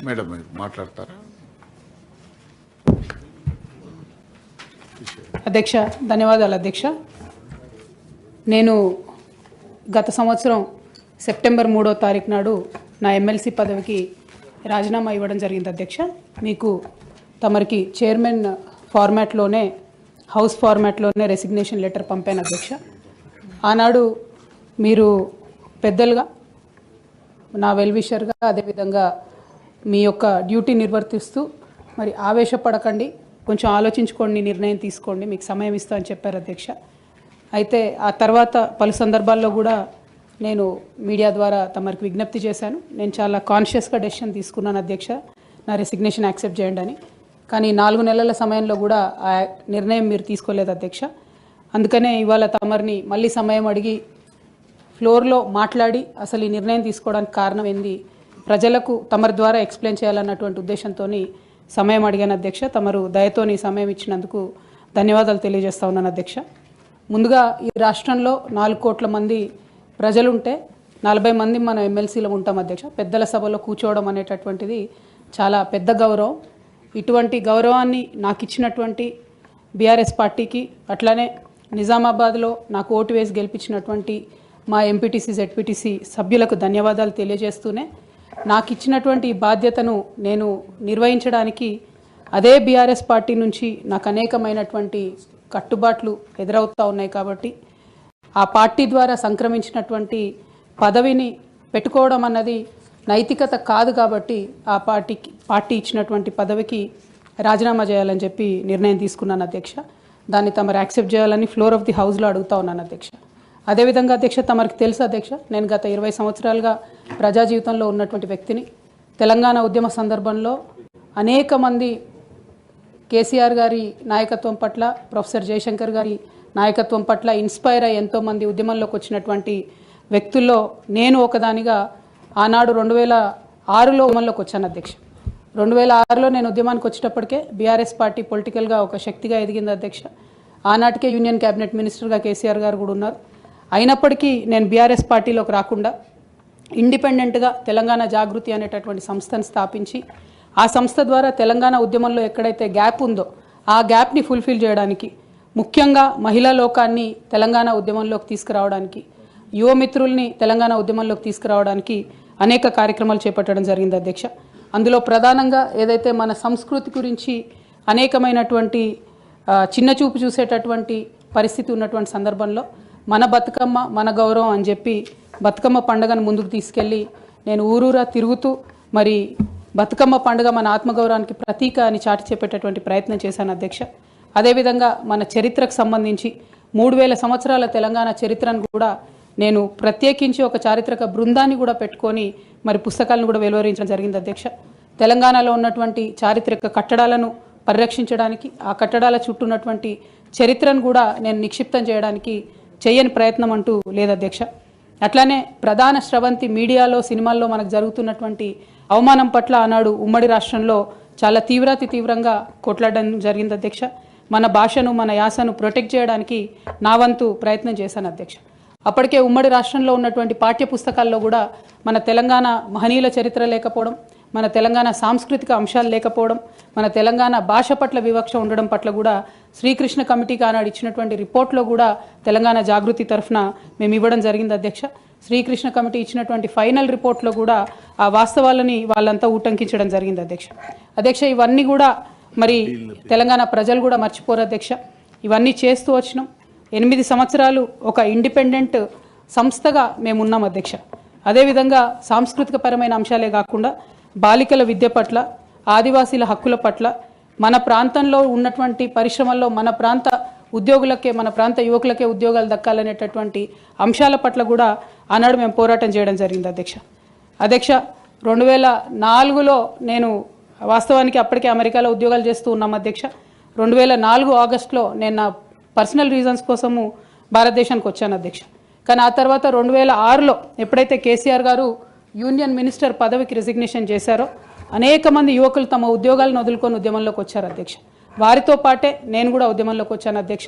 Madam మాట్లాడతారా? అధ్యక్ష, ధన్యవాదాలు అధ్యక్ష. నేను గత సంవత్సరం సెప్టెంబర్ 3వ తారీఖు నాడు నా ఎమ్మెల్సీ పదవికి రాజీనామా ఇవ్వడం జరిగింది అధ్యక్ష. మీకు తమరికి చైర్మన్ ఫార్మాట్లోనే, హౌస్ ఫార్మాట్లోనే రెసిగ్నేషన్ లెటర్ పంపాను అధ్యక్ష. ఆనాడు మీరు పెద్దలుగా, నా వెల్విషర్గా, అదేవిధంగా మీ యొక్క డ్యూటీ నిర్వర్తిస్తూ మరి ఆవేశపడకండి, కొంచెం ఆలోచించుకోండి, నిర్ణయం తీసుకోండి, మీకు సమయం ఇస్తా అని చెప్పారు అధ్యక్ష. అయితే ఆ తర్వాత పలు సందర్భాల్లో కూడా నేను మీడియా ద్వారా తమరికి విజ్ఞప్తి చేశాను. నేను చాలా కాన్షియస్గా డెసిషన్ తీసుకున్నాను అధ్యక్ష, నా రెసిగ్నేషన్ యాక్సెప్ట్ చేయండి అని. కానీ 4 నెలల సమయంలో కూడా ఆ నిర్ణయం మీరు తీసుకోలేదు అధ్యక్ష. అందుకనే ఇవాళ తమరిని మళ్ళీ సమయం అడిగి ఫ్లోర్లో మాట్లాడి అసలు ఈ నిర్ణయం తీసుకోవడానికి కారణం ఏంది, ప్రజలకు తమరి ద్వారా ఎక్స్ప్లెయిన్ చేయాలన్నటువంటి ఉద్దేశంతో సమయం అడిగాను అధ్యక్ష. తమరు దయతోని సమయం ఇచ్చినందుకు ధన్యవాదాలు తెలియజేస్తా ఉన్నాను అధ్యక్ష. ముందుగా ఈ రాష్ట్రంలో 4 కోట్ల మంది ప్రజలుంటే 40 మంది మనం ఎమ్మెల్సీలో ఉంటాం అధ్యక్ష. పెద్దల సభలో కూర్చోవడం అనేటటువంటిది చాలా పెద్ద గౌరవం. ఇటువంటి గౌరవాన్ని నాకు ఇచ్చినటువంటి బీఆర్ఎస్ పార్టీకి, అట్లానే నిజామాబాద్లో నాకు ఓటు వేసి గెలిపించినటువంటి మా ఎంపీటీసీ, జెడ్పీటీసీ సభ్యులకు ధన్యవాదాలు తెలియజేస్తూనే, నాకు ఇచ్చినటువంటి బాధ్యతను నేను నిర్వహించడానికి అదే బీఆర్ఎస్ పార్టీ నుంచి నాకు అనేకమైనటువంటి కట్టుబాట్లు ఎదురవుతూ ఉన్నాయి. కాబట్టి ఆ పార్టీ ద్వారా సంక్రమించినటువంటి పదవిని పెట్టుకోవడం అన్నది నైతికత కాదు. కాబట్టి ఆ పార్టీ ఇచ్చినటువంటి పదవికి రాజీనామా చేయాలని చెప్పి నిర్ణయం తీసుకున్నాను అధ్యక్ష. దాన్ని తమరు యాక్సెప్ట్ చేయాలని ఫ్లోర్ ఆఫ్ ది హౌస్లో అడుగుతా ఉన్నాను అధ్యక్ష. అదేవిధంగా అధ్యక్ష, తమరికి తెలుసు అధ్యక్ష, నేను గత 20 సంవత్సరాలుగా ప్రజా జీవితంలో ఉన్నటువంటి వ్యక్తిని. తెలంగాణ ఉద్యమ సందర్భంలో అనేక మంది కేసీఆర్ గారి నాయకత్వం పట్ల, ప్రొఫెసర్ జయశంకర్ గారి నాయకత్వం పట్ల ఇన్స్పైర్ అయ్యి ఎంతోమంది ఉద్యమంలోకి వచ్చినటువంటి వ్యక్తుల్లో నేను ఒకదానిగా ఆనాడు 2006లో ఉద్యమంలోకి వచ్చాను అధ్యక్ష. 2006లో నేను ఉద్యమానికి వచ్చేటప్పటికే బీఆర్ఎస్ పార్టీ పొలిటికల్గా ఒక శక్తిగా ఎదిగింది అధ్యక్ష. ఆనాటికే యూనియన్ క్యాబినెట్ మినిస్టర్గా కేసీఆర్ గారు కూడా ఉన్నారు. అయినప్పటికీ నేను బీఆర్ఎస్ పార్టీలోకి రాకుండా ఇండిపెండెంట్గా తెలంగాణ జాగృతి అనేటటువంటి సంస్థను స్థాపించి, ఆ సంస్థ ద్వారా తెలంగాణ ఉద్యమంలో ఎక్కడైతే గ్యాప్ ఉందో ఆ గ్యాప్ని ఫుల్ఫిల్ చేయడానికి, ముఖ్యంగా మహిళా లోకాన్ని తెలంగాణ ఉద్యమంలోకి తీసుకురావడానికి, యువమిత్రుల్ని తెలంగాణ ఉద్యమంలోకి తీసుకురావడానికి అనేక కార్యక్రమాలు చేపట్టడం జరిగింది అధ్యక్ష. అందులో ప్రధానంగా ఏదైతే మన సంస్కృతి గురించి అనేకమైనటువంటి చిన్న చూపు చూసేటటువంటి పరిస్థితి ఉన్నటువంటి సందర్భంలో మన బతుకమ్మ మన గౌరవం అని చెప్పి బతుకమ్మ పండుగను ముందుకు తీసుకెళ్ళి నేను ఊరూరా తిరుగుతూ మరి బతుకమ్మ పండుగ మన ఆత్మగౌరవానికి ప్రతీక అని చాటి చెప్పేటటువంటి ప్రయత్నం చేశాను అధ్యక్ష. అదేవిధంగా మన చరిత్రకు సంబంధించి 3000 సంవత్సరాల తెలంగాణ చరిత్రను కూడా నేను ప్రత్యేకించి ఒక చారిత్రక బృందాన్ని కూడా పెట్టుకొని మరి పుస్తకాలను కూడా వెలువరించడం జరిగింది అధ్యక్ష. తెలంగాణలో ఉన్నటువంటి చారిత్రక కట్టడాలను పరిరక్షించడానికి, ఆ కట్టడాల చుట్టూ ఉన్నటువంటి చరిత్రను కూడా నేను నిక్షిప్తం చేయడానికి చేయని ప్రయత్నం అంటూ లేదు అధ్యక్ష. అట్లానే ప్రధాన స్రవంతి మీడియాలో, సినిమాల్లో మనకు జరుగుతున్నటువంటి అవమానం పట్ల ఆనాడు ఉమ్మడి రాష్ట్రంలో చాలా తీవ్రంగా కొట్లాడడం జరిగింది అధ్యక్ష. మన భాషను, మన యాసను ప్రొటెక్ట్ చేయడానికి నా వంతు ప్రయత్నం చేశాను అధ్యక్ష. అప్పటికే ఉమ్మడి రాష్ట్రంలో ఉన్నటువంటి పాఠ్య పుస్తకాల్లో కూడా మన తెలంగాణ మహనీయుల చరిత్ర లేకపోవడం, మన తెలంగాణ సాంస్కృతిక అంశాలు లేకపోవడం, మన తెలంగాణ భాష పట్ల వివక్ష ఉండడం పట్ల కూడా శ్రీకృష్ణ కమిటీకి ఆనాడు ఇచ్చినటువంటి రిపోర్ట్లో కూడా తెలంగాణ జాగృతి తరఫున మేము ఇవ్వడం జరిగింది అధ్యక్ష. శ్రీకృష్ణ కమిటీ ఇచ్చినటువంటి ఫైనల్ రిపోర్ట్లో కూడా ఆ వాస్తవాలని వాళ్ళంతా ఊటంకించడం జరిగింది అధ్యక్ష. ఇవన్నీ కూడా మరి తెలంగాణ ప్రజలు కూడా మర్చిపోరు అధ్యక్ష. ఇవన్నీ చేస్తూ వచ్చినాం. 8 సంవత్సరాలు ఒక ఇండిపెండెంట్ సంస్థగా మేమున్నాం అధ్యక్ష. అదేవిధంగా సాంస్కృతిక పరమైన అంశాలే కాకుండా బాలికల విద్య పట్ల, ఆదివాసీల హక్కుల పట్ల, మన ప్రాంతంలో ఉన్నటువంటి పరిశ్రమల్లో మన ప్రాంత ఉద్యోగులకే, మన ప్రాంత యువకులకే ఉద్యోగాలు దక్కాలనేటటువంటి అంశాల పట్ల కూడా ఆనాడు మేము పోరాటం చేయడం జరిగింది అధ్యక్ష. 2004లో నేను వాస్తవానికి అప్పటికే అమెరికాలో ఉద్యోగాలు చేస్తూ ఉన్నాం అధ్యక్ష. 2004 ఆగస్టులో నేను నా పర్సనల్ రీజన్స్ కోసము భారతదేశానికి వచ్చాను అధ్యక్ష. కానీ ఆ తర్వాత 2006లో ఎప్పుడైతే కేసీఆర్ గారు యూనియన్ మినిస్టర్ పదవికి రెసిగ్నేషన్ చేశారో అనేక మంది యువకులు తమ ఉద్యోగాలను వదులుకొని ఉద్యమంలోకి వచ్చారు అధ్యక్ష. వారితో పాటే నేను కూడా ఉద్యమంలోకి వచ్చాను అధ్యక్ష.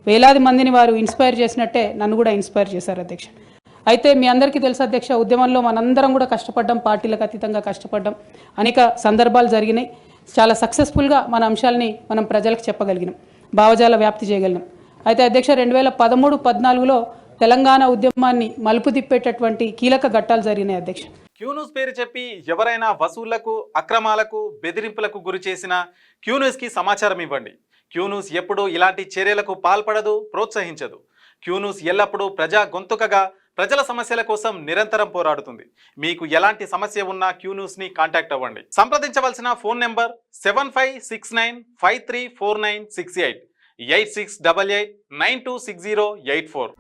వేలాది మందిని వారు ఇన్స్పైర్ చేసినట్టే నన్ను కూడా ఇన్స్పైర్ చేశారు అధ్యక్ష. అయితే మీ అందరికీ తెలుసు అధ్యక్ష, ఉద్యమంలో మనందరం కూడా కష్టపడ్డాం, పార్టీలకు అతీతంగా కష్టపడ్డాం, అనేక సందర్భాలు జరిగినాయి. చాలా సక్సెస్ఫుల్గా మన అంశాలని మనం ప్రజలకు చెప్పగలిగినాం, భావజాల వ్యాప్తి చేయగలిగినాం. అయితే అధ్యక్ష 2013-14లో తెలంగాణ ఉద్యమాన్ని మలుపు తిప్పేటటువంటి కీలక ఘట్టాలు జరిగినాయి అధ్యక్ష. క్యూన్యూస్ పేరు చెప్పి ఎవరైనా వసూళ్లకు, అక్రమాలకు, బెదిరింపులకు గురి చేసిన క్యూన్యూస్కి సమాచారం ఇవ్వండి. క్యూన్యూస్ ఎప్పుడూ ఇలాంటి చర్యలకు పాల్పడదు, ప్రోత్సహించదు. క్యూన్యూస్ ఎల్లప్పుడూ ప్రజా గొంతుకగా ప్రజల సమస్యల కోసం నిరంతరం పోరాడుతుంది. మీకు ఎలాంటి సమస్య ఉన్నా క్యూన్యూస్ని కాంటాక్ట్ అవ్వండి. సంప్రదించవలసిన ఫోన్ నెంబర్ 7569534968 8688926084.